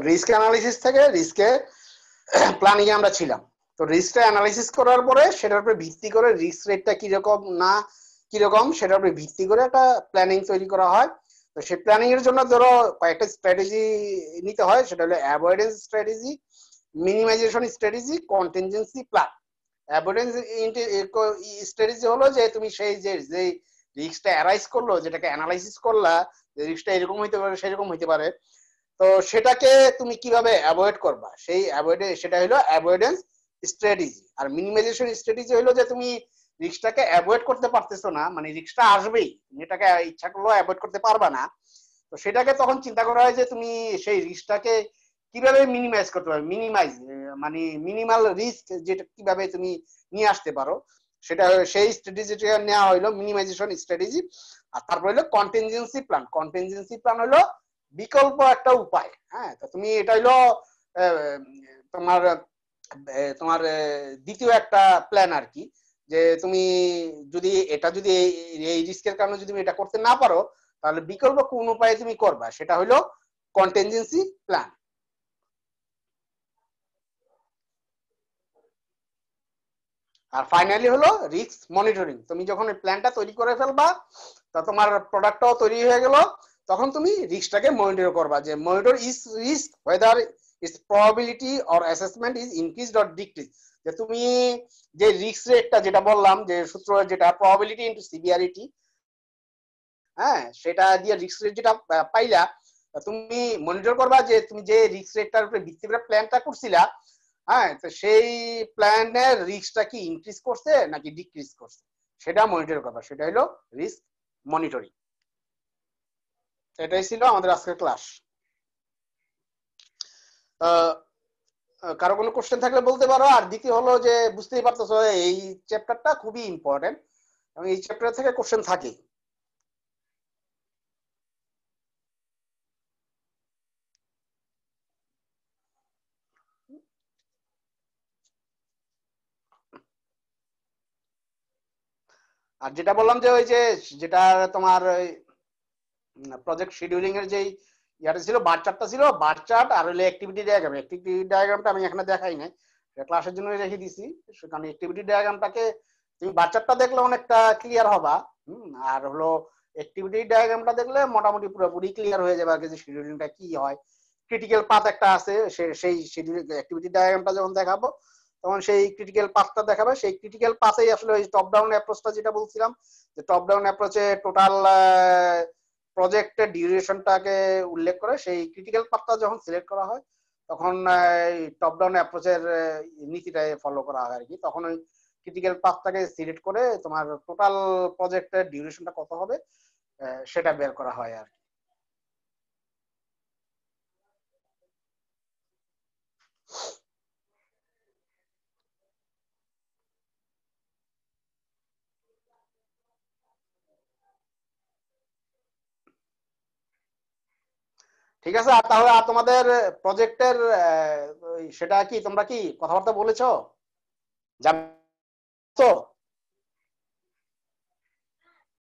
Risk analysis থেকে রিস্কে planning এ আমরা ছিলাম। তো রিস্কটা অ্যানালাইসিস করার পরে সেটার উপরে ভিত্তি করে রিস্ক রেটটা কিরকম না কিরকম সেটার উপরে ভিত্তি করে একটা প্ল্যানিং তৈরি করা হয়। তো সেই প্ল্যানিং এর জন্য ধরো কয়েকটা স্ট্র্যাটেজি নিতে হয়, সেটা হলো avoidance strategy, minimisation strategy, contingency plan. Avoidance strategy হলো যে তুমি সেই যে রিস্কটা অ্যারাইজ করলো, যেটাকে অ্যানালাইসিস করলা, যে রিস্কটা এরকম হইতে পারে সেরকম হইতে পারে, তো সেটাকে তুমি কিভাবে অ্যাভয়েড করবা, সেই সেটা হলো অ্যাভয়েডেন্স স্ট্র্যাটেজি। আর মিনিমাইজেশন স্ট্র্যাটেজি হলো যে তুমি রিস্কটাকে অ্যাভয়েড করতে পারতেছো না, মানে রিস্কটা আসবেই, তুমি এটাকে ইচ্ছা করলেও অ্যাভয়েড করতে পারবা না। তো সেটাকে তখন চিন্তা করা হয় যে তুমি সেই রিস্কটাকে কিভাবে মিনিমাইজ করতে পারবে, মানে মিনিমাল রিস্ক যেটা কিভাবে তুমি নিয়ে আসতে পারো, সেটা সেই স্ট্র্যাটেজিটা নেওয়া হলো মিনিমাইজেশন স্ট্র্যাটেজি। আর তারপর হলো কন্টিনজেন্সি প্ল্যান। কন্টিনজেন্সি প্ল্যান হলো বিকল্প একটা উপায়। হ্যাঁ, তো তুমি এটা হলো তোমার তোমার দ্বিতীয় একটা প্ল্যান আর কি, যে তুমি যদি এই রিস্কের কারণে যদি তুমি এটা করতে না পারো, তাহলে বিকল্প কোন উপায়ে তুমি করবা, সেটা হলো কন্টিনজেন্সি প্ল্যান। আর ফাইনালি হলো রিস্ক মনিটরিং। তুমি যখন এই প্ল্যানটা তৈরি করে ফেলবা, তা তোমার প্রোডাক্টটাও তৈরি হয়ে গেল, তখন তুমি রিস্কটাকে মনিটর করবা, যে monitor is risk whether it's probability or assessment is increased or decrease. যে তুমি যে রিস্ক রেটটা যেটা বললাম, যে সূত্র যেটা প্রবাবিলিটি ইনটু সিভিয়ারিটি, হ্যাঁ, সেটা দিয়ে রিস্ক রেট যেটা পাইলা, তুমি মনিটর করবা যে তুমি যে রিস্ক রেটটার উপরে ভিত্তি করে প্ল্যানটা করছিলা, হ্যাঁ, তো সেই প্ল্যানের রিস্কটা কি ইনক্রিজ করছে নাকি ডিক্রিজ করছে, সেটা মনিটর করবা, সেটা হলো রিস্ক মনিটরিং। এটাই ছিল আমাদের আজকের ক্লাস। কারো কোনো কোশ্চেন থাকলে বলতে পারো। আর দ্বিতীয় হলো যে বুঝতেই পারতেছো এই চ্যাপ্টারটা খুবই ইম্পর্টেন্ট এবং এই চ্যাপ্টার থেকে কোশ্চেন থাকে। আর যেটা বললাম যে ওই যে যেটা তোমার প্রজেক্ট শিডিউলিং এর যেই ইয়াটা ছিল, বার চার্টটা ছিল, বার চার্ট আর হলো অ্যাক্টিভিটি ডায়াগ্রাম। অ্যাক্টিভিটি ডায়াগ্রামটা আমি এখানে দেখাই নাই, ক্লাসের জন্য রেখে দিছি, কারণ অ্যাক্টিভিটি ডায়াগ্রামটাকে তুমি বার চার্টটা দেখলে অনেকটা ক্লিয়ার হবা। আর হলো অ্যাক্টিভিটি ডায়াগ্রামটা দেখলে মোটামুটি পুরোপুরি ক্লিয়ার হয়ে যাবে আর কি, যে শিডিউলিংটা কি হয়। ক্রিটিক্যাল পাথ একটা আছে, সেই শিডিউল অ্যাক্টিভিটি ডায়াগ্রামটা যখন দেখাবো তখন সেই ক্রিটিক্যাল পাথটা দেখাবে। সেই ক্রিটিক্যাল পাথেই আসলে ওই টপ ডাউন অ্যাপ্রোচটা যেটা বলছিলাম, যে টপ ডাউন অ্যাপ্রোচে টোটাল প্রজেক্টের ডিউরেশনটাকে উল্লেখ করে সেই ক্রিটিক্যাল পাথটা যখন সিলেক্ট করা হয়, তখন টপ ডাউন অ্যাপ্রোচের নীতিটাই ফলো করা হয় আর কি। তখন ওই ক্রিটিক্যাল পাথটাকে সিলেক্ট করে তোমার টোটাল প্রজেক্টের ডিউরেশনটা কত হবে সেটা বের করা হয় আর কি। ঠিক আছে। আর তাহলে আর তোমাদের প্রজেক্টের সেটা কি তোমরা কি কথাবার্তা বলেছো, জানো তো?